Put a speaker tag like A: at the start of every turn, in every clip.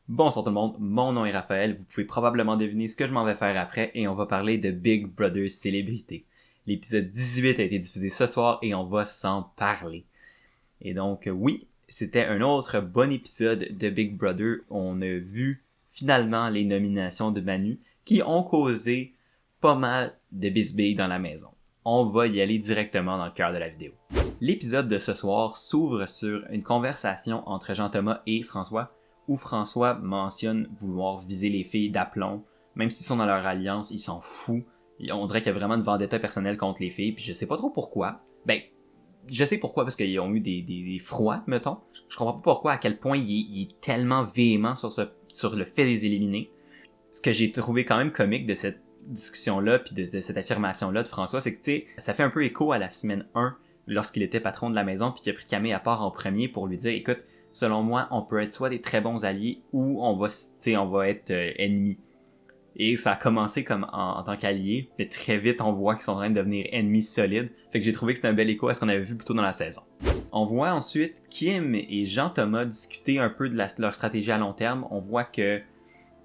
A: Bonsoir tout le monde, mon nom est Raphaël, vous pouvez probablement deviner ce que je m'en vais faire après et on va parler de Big Brother Célébrité. L'épisode 18 a été diffusé ce soir et on va s'en parler. Et donc oui, c'était un autre bon épisode de Big Brother. On a vu finalement les nominations de Manu qui ont causé pas mal de bisbilles dans la maison. On va y aller directement dans le cœur de la vidéo. L'épisode de ce soir s'ouvre sur une conversation entre Jean-Thomas et François où François mentionne vouloir viser les filles d'aplomb, même s'ils sont dans leur alliance, il s'en fout. On dirait qu'il y a vraiment une vendetta personnelle contre les filles, puis je sais pas trop pourquoi. Ben, je sais pourquoi, parce qu'ils ont eu des froids, mettons. Je comprends pas pourquoi, à quel point il est tellement véhément sur le fait de les éliminer. Ce que j'ai trouvé quand même comique de cette discussion-là, puis de cette affirmation-là de François, c'est que, tu sais, ça fait un peu écho à la semaine 1, lorsqu'il était patron de la maison, puis qu'il a pris Camille à part en premier pour lui dire, écoute, selon moi, on peut être soit des très bons alliés ou on va être ennemis. Et ça a commencé comme en tant qu'alliés, mais très vite on voit qu'ils sont en train de devenir ennemis solides. Fait que j'ai trouvé que c'était un bel écho à ce qu'on avait vu plus tôt dans la saison. On voit ensuite Kim et Jean-Thomas discuter un peu de leur stratégie à long terme. On voit que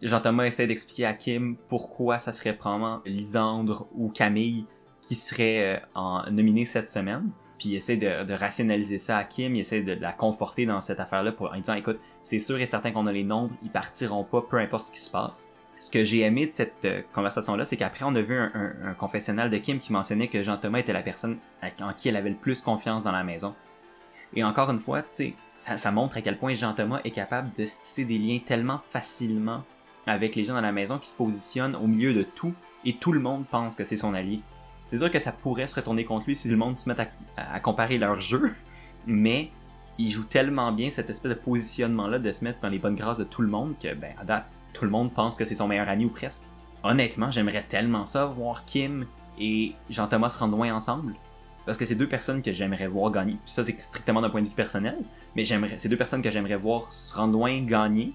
A: Jean-Thomas essaie d'expliquer à Kim pourquoi ça serait probablement Lisandre ou Camille qui seraient nominés cette semaine. Puis il essaie de rationaliser ça à Kim, il essaie de la conforter dans cette affaire-là en disant, écoute, c'est sûr et certain qu'on a les nombres, ils partiront pas, peu importe ce qui se passe. Ce que j'ai aimé de cette conversation-là, c'est qu'après on a vu un confessionnal de Kim qui mentionnait que Jean-Thomas était la personne en qui elle avait le plus confiance dans la maison. Et encore une fois, ça montre à quel point Jean-Thomas est capable de se tisser des liens tellement facilement avec les gens dans la maison qui se positionnent au milieu de tout, et tout le monde pense que c'est son allié. C'est sûr que ça pourrait se retourner contre lui si le monde se met à comparer leur jeu, mais il joue tellement bien cette espèce de positionnement-là de se mettre dans les bonnes grâces de tout le monde que, à date, tout le monde pense que c'est son meilleur ami ou presque. Honnêtement, j'aimerais tellement ça, voir Kim et Jean-Thomas se rendre loin ensemble, parce que c'est deux personnes que j'aimerais voir gagner. Puis ça, c'est strictement d'un point de vue personnel, mais c'est deux personnes que j'aimerais voir se rendre loin gagner.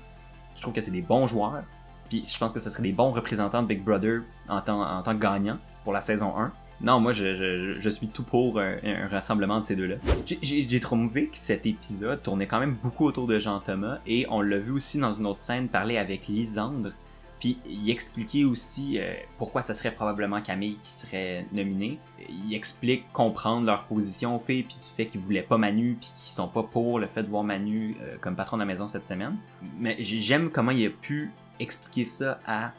A: Je trouve que c'est des bons joueurs, puis je pense que ce serait des bons représentants de Big Brother en tant que gagnants pour la saison 1. Non, moi, je suis tout pour un rassemblement de ces deux-là. J'ai trouvé que cet épisode tournait quand même beaucoup autour de Jean-Thomas, et on l'a vu aussi dans une autre scène parler avec Lisandre, puis il expliquait aussi pourquoi ça serait probablement Camille qui serait nominée. Il explique comprendre leur position aux filles, puis du fait qu'ils voulaient pas Manu, puis qu'ils sont pas pour le fait de voir Manu comme patron de la maison cette semaine. Mais j'aime comment il a pu expliquer ça à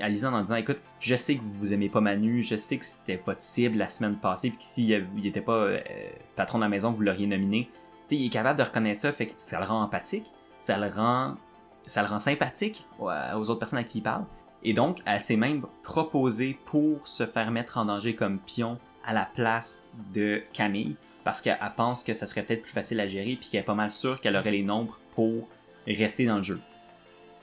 A: Lisandre en disant, écoute, je sais que vous aimez pas Manu, je sais que c'était votre cible la semaine passée, puis que s'il était pas patron de la maison, vous l'auriez nominé. T'sais, il est capable de reconnaître ça, fait que ça le rend empathique, ça le rend sympathique aux autres personnes à qui il parle. Et donc, elle s'est même proposée pour se faire mettre en danger comme pion à la place de Camille, parce qu'elle pense que ça serait peut-être plus facile à gérer, puis qu'elle est pas mal sûre qu'elle aurait les nombres pour rester dans le jeu.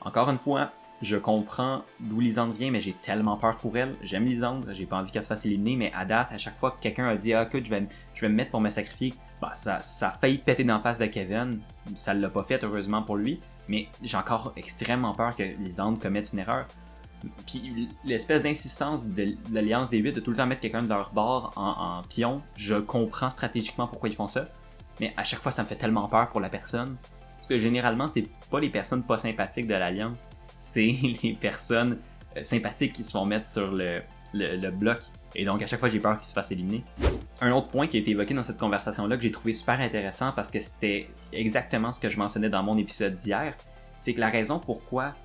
A: Encore une fois, je comprends d'où Lisandre vient, mais j'ai tellement peur pour elle. J'aime Lisandre, j'ai pas envie qu'elle se fasse éliminer, mais à date, à chaque fois que quelqu'un a dit « Ah, écoute, je vais me mettre pour me sacrifier », ça a failli péter dans la face de Kevin. Ça l'a pas fait, heureusement pour lui, mais j'ai encore extrêmement peur que Lisandre commette une erreur. Puis l'espèce d'insistance de l'Alliance des 8 de tout le temps mettre quelqu'un de leur bord en pion, je comprends stratégiquement pourquoi ils font ça, mais à chaque fois, ça me fait tellement peur pour la personne. Parce que généralement, c'est pas les personnes pas sympathiques de l'Alliance, c'est les personnes sympathiques qui se font mettre sur le bloc. Et donc, à chaque fois, j'ai peur qu'ils se fassent éliminer. Un autre point qui a été évoqué dans cette conversation-là que j'ai trouvé super intéressant parce que c'était exactement ce que je mentionnais dans mon épisode d'hier, c'est que la raison pourquoi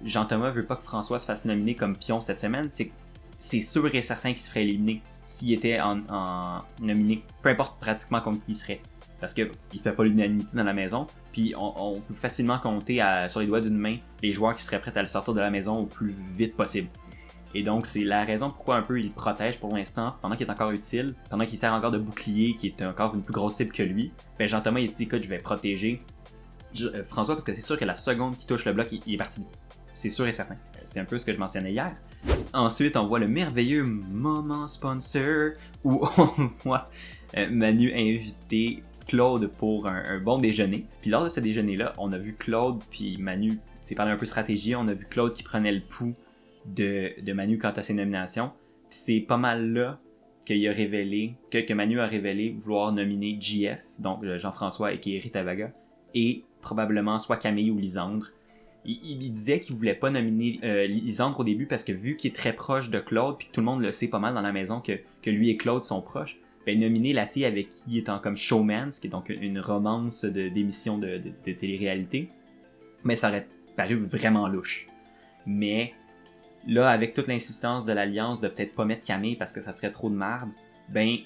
A: Jean-Thomas veut pas que François se fasse nominer comme pion cette semaine, c'est que c'est sûr et certain qu'il se ferait éliminer s'il était en nominé, peu importe pratiquement contre qui il serait. Parce qu'il fait pas l'unanimité dans la maison, puis on peut facilement compter sur les doigts d'une main les joueurs qui seraient prêts à le sortir de la maison au plus vite possible. Et donc c'est la raison pourquoi un peu il protège pour l'instant, pendant qu'il est encore utile, pendant qu'il sert encore de bouclier, qui est encore une plus grosse cible que lui. Ben Jean-Thomas il dit écoute, je vais protéger François parce que c'est sûr que la seconde qu'il touche le bloc, il est parti. C'est sûr et certain. C'est un peu ce que je mentionnais hier. Ensuite, on voit le merveilleux moment sponsor où on voit Manu inviter Claude pour un bon déjeuner. Puis lors de ce déjeuner-là, on a vu Claude puis Manu parler un peu stratégie. On a vu Claude qui prenait le pouls de Manu quant à ses nominations. Puis c'est pas mal là qu'il a révélé, que Manu a révélé vouloir nominer JF, donc Jean-François et Rita Vaga, et probablement soit Camille ou Lisandre. Il disait qu'il voulait pas nominer Lisandre au début parce que vu qu'il est très proche de Claude, puis que tout le monde le sait pas mal dans la maison que lui et Claude sont proches, ben nominer la fille avec qui il est en comme showman, ce qui est donc une romance d'émission de télé-réalité, mais ça aurait paru vraiment louche. Mais là, avec toute l'insistance de l'Alliance de peut-être pas mettre Camille parce que ça ferait trop de merde, ben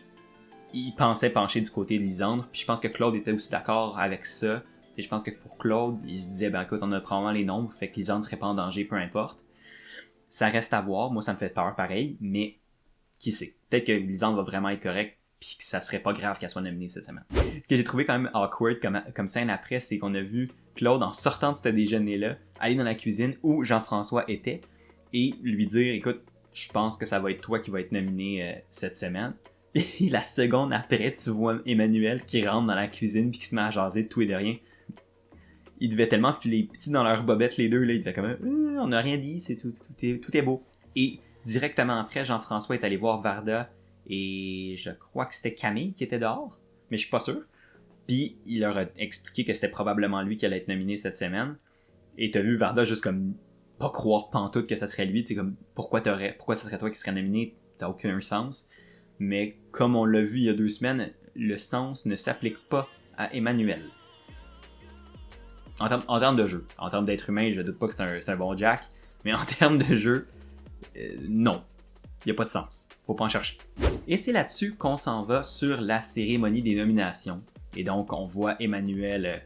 A: il pensait pencher du côté de Lisandre, puis je pense que Claude était aussi d'accord avec ça. Et je pense que pour Claude, il se disait, ben écoute, on a probablement les nombres, fait que Lisandre serait pas en danger, peu importe. Ça reste à voir, moi ça me fait peur pareil, mais qui sait. Peut-être que Lisandre va vraiment être correcte, puis que ça serait pas grave qu'elle soit nominée cette semaine. Ce que j'ai trouvé quand même awkward comme scène après, c'est qu'on a vu Claude, en sortant de ce déjeuner-là, aller dans la cuisine où Jean-François était, et lui dire, écoute, je pense que ça va être toi qui va être nominé cette semaine. Et la seconde après, tu vois Emmanuel qui rentre dans la cuisine puis qui se met à jaser de tout et de rien. Ils devaient tellement filer petits dans leur bobette les deux, là, ils devaient comme on n'a rien dit, c'est tout est beau. Et directement après, Jean-François est allé voir Varda et je crois que c'était Camille qui était dehors, mais je suis pas sûr. Puis il leur a expliqué que c'était probablement lui qui allait être nominé cette semaine. Et t'as vu Varda juste comme pas croire pantoute que ça serait lui, tu sais comme pourquoi ça serait toi qui serais nominé, t'as aucun sens. Mais comme on l'a vu il y a 2 semaines, le sens ne s'applique pas à Emmanuel. En termes de jeu, en termes d'être humain, je doute pas que c'est un bon Jack, mais en termes de jeu, non. Il n'y a pas de sens. Faut pas en chercher. Et c'est là-dessus qu'on s'en va sur la cérémonie des nominations. Et donc, on voit Emmanuel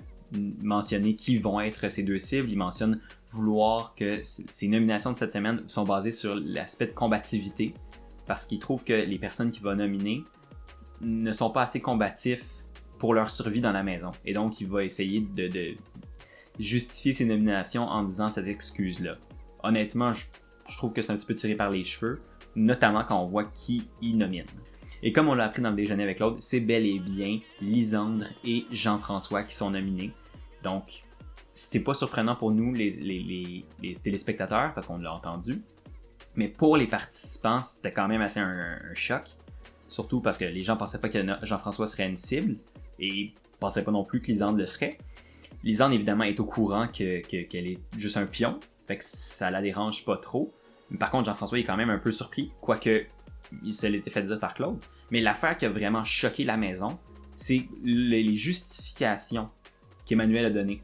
A: mentionner qui vont être ses 2 cibles. Il mentionne vouloir que ces nominations de cette semaine sont basées sur l'aspect de combativité, parce qu'il trouve que les personnes qu'il va nominer ne sont pas assez combatifs pour leur survie dans la maison. Et donc, il va essayer de justifier ses nominations en disant cette excuse-là. Honnêtement, je trouve que c'est un petit peu tiré par les cheveux, notamment quand on voit qui il nomine. Et comme on l'a appris dans le déjeuner avec l'autre, c'est bel et bien Lisandre et Jean-François qui sont nominés. Donc, c'est pas surprenant pour nous, les téléspectateurs, parce qu'on l'a entendu. Mais pour les participants, c'était quand même assez un choc. Surtout parce que les gens pensaient pas que Jean-François serait une cible, et pensaient pas non plus que Lisandre le serait. Lisandre, évidemment, est au courant qu'elle est juste un pion, fait que ça la dérange pas trop. Mais par contre, Jean-François est quand même un peu surpris, quoique il se l'était fait dire par Claude. Mais l'affaire qui a vraiment choqué la maison, c'est les justifications qu'Emmanuel a données.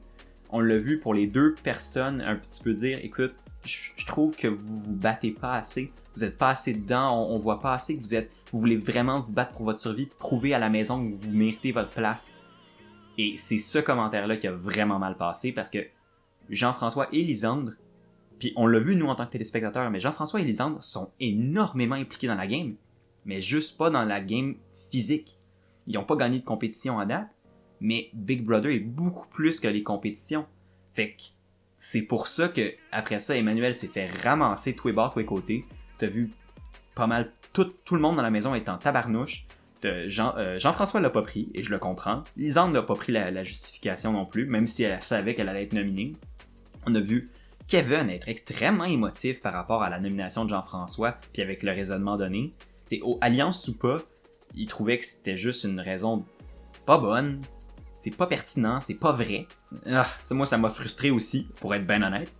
A: On l'a vu pour les 2 personnes un petit peu dire, écoute, je trouve que vous vous battez pas assez, vous êtes pas assez dedans, on voit pas assez que vous voulez vraiment vous battre pour votre survie, prouver à la maison que vous méritez votre place. Et c'est ce commentaire-là qui a vraiment mal passé, parce que Jean-François et Lisandre, puis on l'a vu nous en tant que téléspectateurs, mais Jean-François et Lisandre sont énormément impliqués dans la game, mais juste pas dans la game physique. Ils ont pas gagné de compétition à date, mais Big Brother est beaucoup plus que les compétitions. Fait que c'est pour ça que après ça, Emmanuel s'est fait ramasser tous les bords, tous les côtés. T'as vu pas mal tout le monde dans la maison est en tabarnouche. Jean-François l'a pas pris, et je le comprends. Lisandre n'a pas pris la justification non plus, même si elle savait qu'elle allait être nominée. On a vu Kevin être extrêmement émotif par rapport à la nomination de Jean-François, puis avec le raisonnement donné. Alliance ou pas, il trouvait que c'était juste une raison pas bonne, c'est pas pertinent, c'est pas vrai. Moi, ça m'a frustré aussi, pour être ben honnête.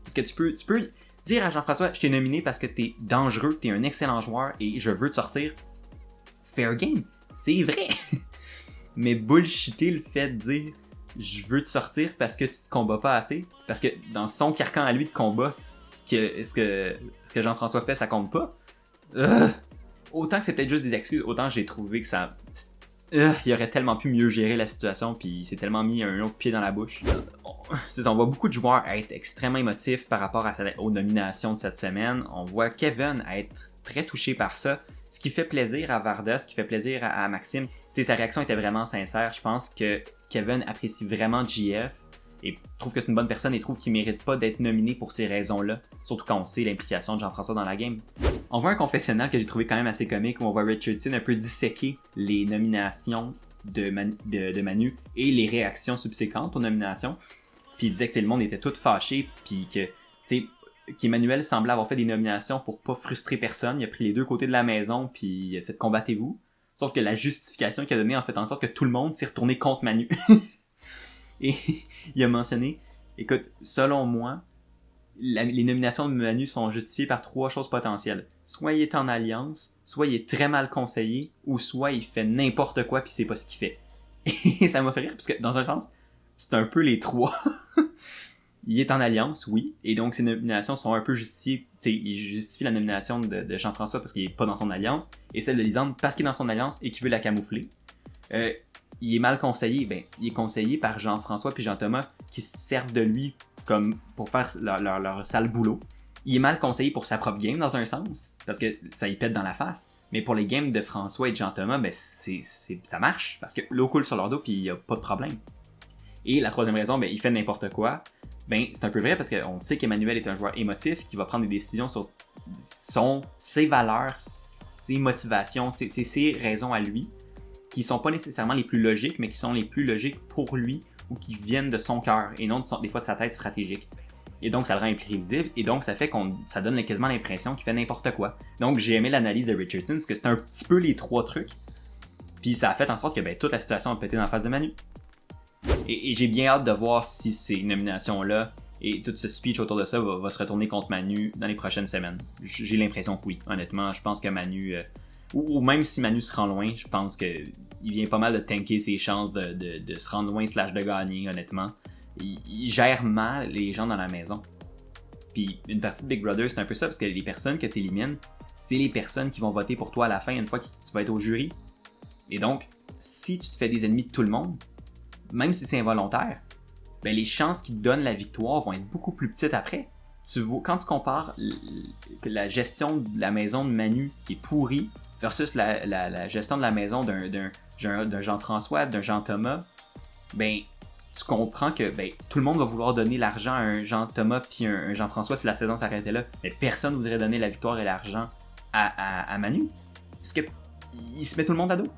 A: Parce que tu peux dire à Jean-François, je t'ai nominé parce que t'es dangereux, t'es un excellent joueur et je veux te sortir. Fair game, c'est vrai. Mais bullshitter le fait de dire je veux te sortir parce que tu te combats pas assez. Parce que dans son carcan à lui de combat, ce que Jean-François fait, ça compte pas. Autant que c'est peut-être juste des excuses, autant j'ai trouvé que ça... il aurait tellement pu mieux gérer la situation, puis il s'est tellement mis un autre pied dans la bouche. On voit beaucoup de joueurs être extrêmement émotifs par rapport aux nominations de cette semaine. On voit Kevin être très touché par ça. Ce qui fait plaisir à Varda, ce qui fait plaisir à Maxime. Sa réaction était vraiment sincère. Je pense que Kevin apprécie vraiment JF et trouve que c'est une bonne personne et trouve qu'il mérite pas d'être nominé pour ces raisons-là. Surtout quand on sait l'implication de Jean-François dans la game. On voit un confessionnal que j'ai trouvé quand même assez comique où on voit Richardson un peu disséquer les nominations de Manu et les réactions subséquentes aux nominations. Puis il disait que le monde était tout fâché, puis que qu'Emmanuel semblait avoir fait des nominations pour pas frustrer personne. Il a pris les 2 côtés de la maison, puis il a fait combattez-vous. Sauf que la justification qu'il a donnée a fait en sorte que tout le monde s'est retourné contre Manu. Et il a mentionné Écoute, selon moi, les nominations de Manu sont justifiées par 3 choses potentielles. Soit il est en alliance, soit il est très mal conseillé, ou soit il fait n'importe quoi puis c'est pas ce qu'il fait. Et ça m'a fait rire parce que dans un sens, c'est un peu les 3. Il est en alliance, oui, et donc ses nominations sont un peu justifiées. T'sais, il justifie la nomination de Jean-François parce qu'il est pas dans son alliance, et celle de Lisandre parce qu'il est dans son alliance et qu'il veut la camoufler. Il est mal conseillé, il est conseillé par Jean-François puis Jean-Thomas qui se servent de lui comme pour faire leur sale boulot. Il est mal conseillé pour sa propre game dans un sens, parce que ça y pète dans la face. Mais pour les games de François et de Jean-Thomas, ça marche, parce que l'eau coule sur leur dos puis il n'y a pas de problème. Et la troisième raison, il fait n'importe quoi. C'est un peu vrai parce qu'on sait qu'Emmanuel est un joueur émotif qui va prendre des décisions sur ses valeurs, ses motivations, ses raisons à lui, qui sont pas nécessairement les plus logiques, mais qui sont les plus logiques pour lui ou qui viennent de son cœur et non des fois de sa tête stratégique. Et donc ça le rend imprévisible et donc ça fait ça donne quasiment l'impression qu'il fait n'importe quoi. Donc j'ai aimé l'analyse de Richardson parce que c'était un petit peu les 3 trucs. Puis ça a fait en sorte que toute la situation a pété dans la face de Manu. Et j'ai bien hâte de voir si ces nominations-là et tout ce speech autour de ça va se retourner contre Manu dans les prochaines semaines. J'ai l'impression que oui, honnêtement. Je pense que Manu, ou même si Manu se rend loin, je pense qu'il vient pas mal de tanker ses chances de se rendre loin / de gagner, honnêtement. Il gère mal les gens dans la maison. Puis une partie de Big Brother, c'est un peu ça, parce que les personnes que tu élimines, c'est les personnes qui vont voter pour toi à la fin, une fois que tu vas être au jury. Et donc, si tu te fais des ennemis de tout le monde, même si c'est involontaire, les chances qu'ils te donnent la victoire vont être beaucoup plus petites après. Quand tu compares la gestion de la maison de Manu qui est pourrie versus la gestion de la maison d'un Jean-François, d'un Jean-Thomas, tu comprends que tout le monde va vouloir donner l'argent à un Jean-Thomas puis un Jean-François si la saison s'arrêtait là. Mais personne ne voudrait donner la victoire et l'argent à Manu. Parce qu'il se met tout le monde à dos.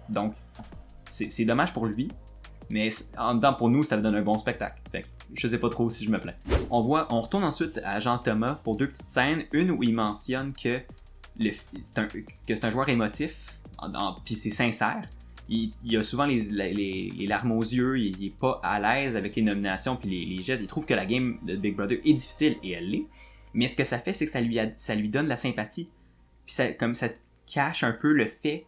A: Donc, c'est dommage pour lui. Mais en même temps, pour nous, ça donne un bon spectacle. Fait que je sais pas trop si je me plains. On retourne ensuite à Jean-Thomas pour 2 petites scènes. Une où il mentionne que c'est un joueur émotif, puis c'est sincère. Il a souvent les larmes aux yeux, il est pas à l'aise avec les nominations puis les gestes. Il trouve que la game de Big Brother est difficile, et elle l'est. Mais ce que ça fait, c'est que ça lui donne de la sympathie. Puis ça cache un peu le fait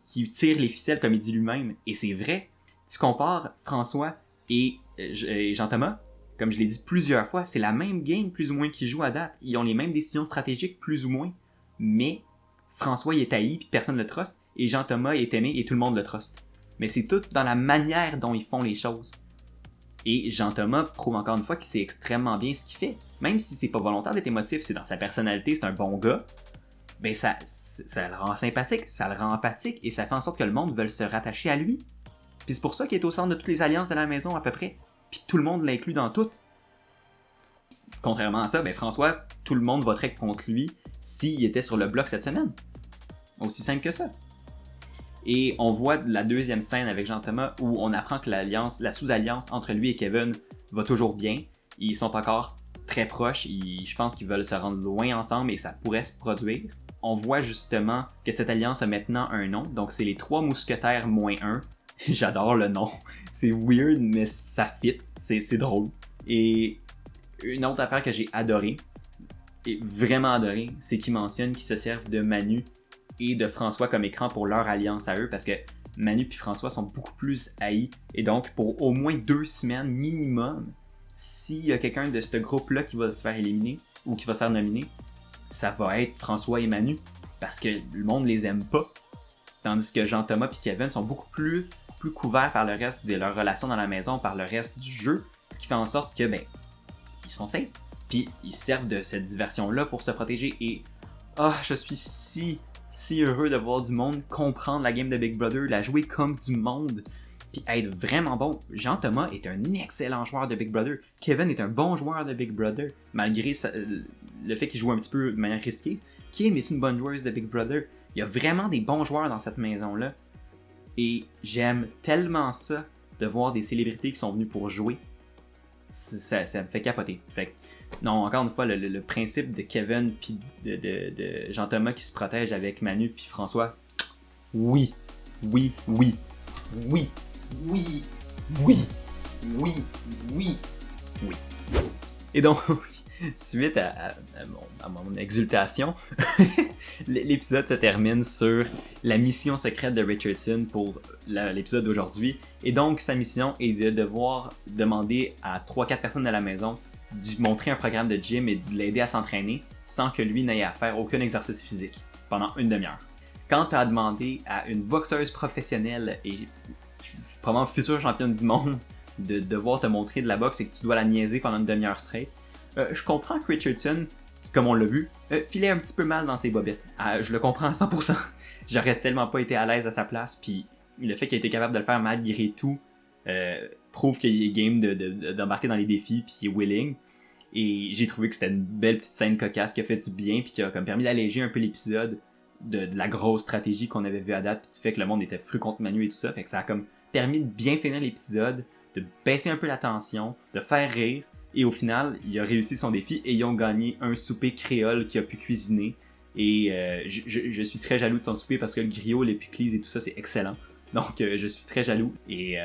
A: qu'il tire les ficelles, comme il dit lui-même. Et c'est vrai. Tu compares François et Jean-Thomas, comme je l'ai dit plusieurs fois, c'est la même game plus ou moins qu'ils jouent à date. Ils ont les mêmes décisions stratégiques plus ou moins, mais François il est haï puis personne ne le truste, et Jean-Thomas est aimé et tout le monde le truste. Mais c'est tout dans la manière dont ils font les choses. Et Jean-Thomas prouve encore une fois qu'il sait extrêmement bien ce qu'il fait. Même si c'est pas volontaire d'être émotif, c'est dans sa personnalité, c'est un bon gars, ça le rend sympathique, ça le rend empathique, et ça fait en sorte que le monde veut se rattacher à lui. Puis c'est pour ça qu'il est au centre de toutes les alliances de la maison à peu près. Puis tout le monde l'inclut dans toutes. Contrairement à ça, François, tout le monde voterait contre lui s'il était sur le bloc cette semaine. Aussi simple que ça. Et on voit la deuxième scène avec Jean-Thomas où on apprend que la sous-alliance entre lui et Kevin va toujours bien. Ils sont encore très proches. Je pense qu'ils veulent se rendre loin ensemble et ça pourrait se produire. On voit justement que cette alliance a maintenant un nom. Donc c'est les 3 mousquetaires -1. J'adore le nom. C'est weird, mais ça fit. C'est drôle. Et une autre affaire que j'ai adorée, et vraiment adorée, c'est qu'ils mentionnent qu'ils se servent de Manu et de François comme écran pour leur alliance à eux, parce que Manu et François sont beaucoup plus haïs. Et donc, pour au moins 2 semaines minimum, s'il y a quelqu'un de ce groupe-là qui va se faire éliminer, ou qui va se faire nominer, ça va être François et Manu, parce que le monde les aime pas. Tandis que Jean-Thomas et Kevin sont beaucoup plus couverts par le reste de leur relation dans la maison, par le reste du jeu, ce qui fait en sorte que, ils sont safe. Puis ils servent de cette diversion-là pour se protéger. Et je suis si heureux de voir du monde comprendre la game de Big Brother, la jouer comme du monde, puis être vraiment bon. Jean-Thomas est un excellent joueur de Big Brother. Kevin est un bon joueur de Big Brother, malgré le fait qu'il joue un petit peu de manière risquée. Kim est une bonne joueuse de Big Brother. Il y a vraiment des bons joueurs dans cette maison-là. Et j'aime tellement ça, de voir des célébrités qui sont venues pour jouer. Ça me fait capoter. Fait que, non, encore une fois, le principe de Kevin puis de Jean-Thomas qui se protège avec Manu puis François, oui, oui, oui, oui, oui, oui, oui, oui. Oui. Et donc, suite à mon exultation, l'épisode se termine sur la mission secrète de Richardson pour l'épisode d'aujourd'hui. Et donc, sa mission est de devoir demander à 3-4 personnes de la maison de montrer un programme de gym et de l'aider à s'entraîner sans que lui n'aie à faire aucun exercice physique pendant une demi-heure. Quand tu as demandé à une boxeuse professionnelle et probablement future championne du monde de devoir te montrer de la boxe et que tu dois la niaiser pendant une demi-heure straight, je comprends que Richardson, comme on l'a vu, filait un petit peu mal dans ses bobettes. Je le comprends à 100%. J'aurais tellement pas été à l'aise à sa place, puis le fait qu'il ait été capable de le faire malgré tout prouve qu'il est game d'embarquer dans les défis, puis il est willing. Et j'ai trouvé que c'était une belle petite scène cocasse qui a fait du bien, puis qui a comme permis d'alléger un peu l'épisode de la grosse stratégie qu'on avait vue à date, puis du fait que le monde était fru contre Manu et tout ça. Fait que ça a comme permis de bien finir l'épisode, de baisser un peu la tension, de faire rire. Et au final, il a réussi son défi et ils ont gagné un souper créole qu'il a pu cuisiner. Et je suis très jaloux de son souper parce que le griot, les pickles et tout ça, c'est excellent. Donc je suis très jaloux. Et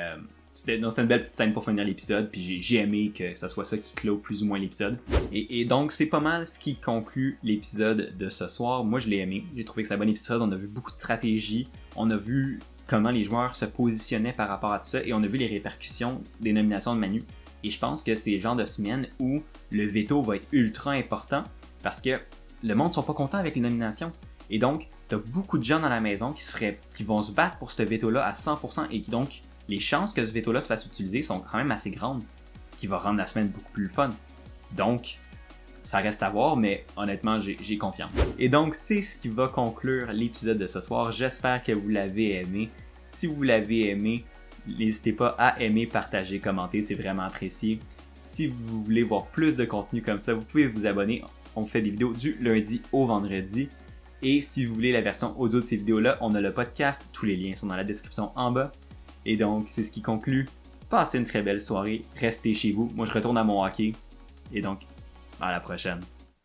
A: c'était une belle petite scène pour finir l'épisode. Puis j'ai aimé que ça soit ça qui clôt plus ou moins l'épisode. Et donc c'est pas mal ce qui conclut l'épisode de ce soir. Moi je l'ai aimé. J'ai trouvé que c'est un bon épisode. On a vu beaucoup de stratégies. On a vu comment les joueurs se positionnaient par rapport à tout ça. Et on a vu les répercussions des nominations de Manu. Et je pense que c'est le genre de semaine où le veto va être ultra important parce que le monde ne sont pas contents avec les nominations. Et donc, tu as beaucoup de gens dans la maison qui vont se battre pour ce veto-là à 100% et qui donc, les chances que ce veto-là se fasse utiliser sont quand même assez grandes, ce qui va rendre la semaine beaucoup plus fun. Donc, ça reste à voir, mais honnêtement, j'ai confiance. Et donc, c'est ce qui va conclure l'épisode de ce soir. J'espère que vous l'avez aimé. Si vous l'avez aimé, n'hésitez pas à aimer, partager, commenter, c'est vraiment apprécié. Si vous voulez voir plus de contenu comme ça, vous pouvez vous abonner. On fait des vidéos du lundi au vendredi. Et si vous voulez la version audio de ces vidéos-là, on a le podcast. Tous les liens sont dans la description en bas. Et donc, c'est ce qui conclut. Passez une très belle soirée. Restez chez vous. Moi, je retourne à mon hockey. Et donc, à la prochaine.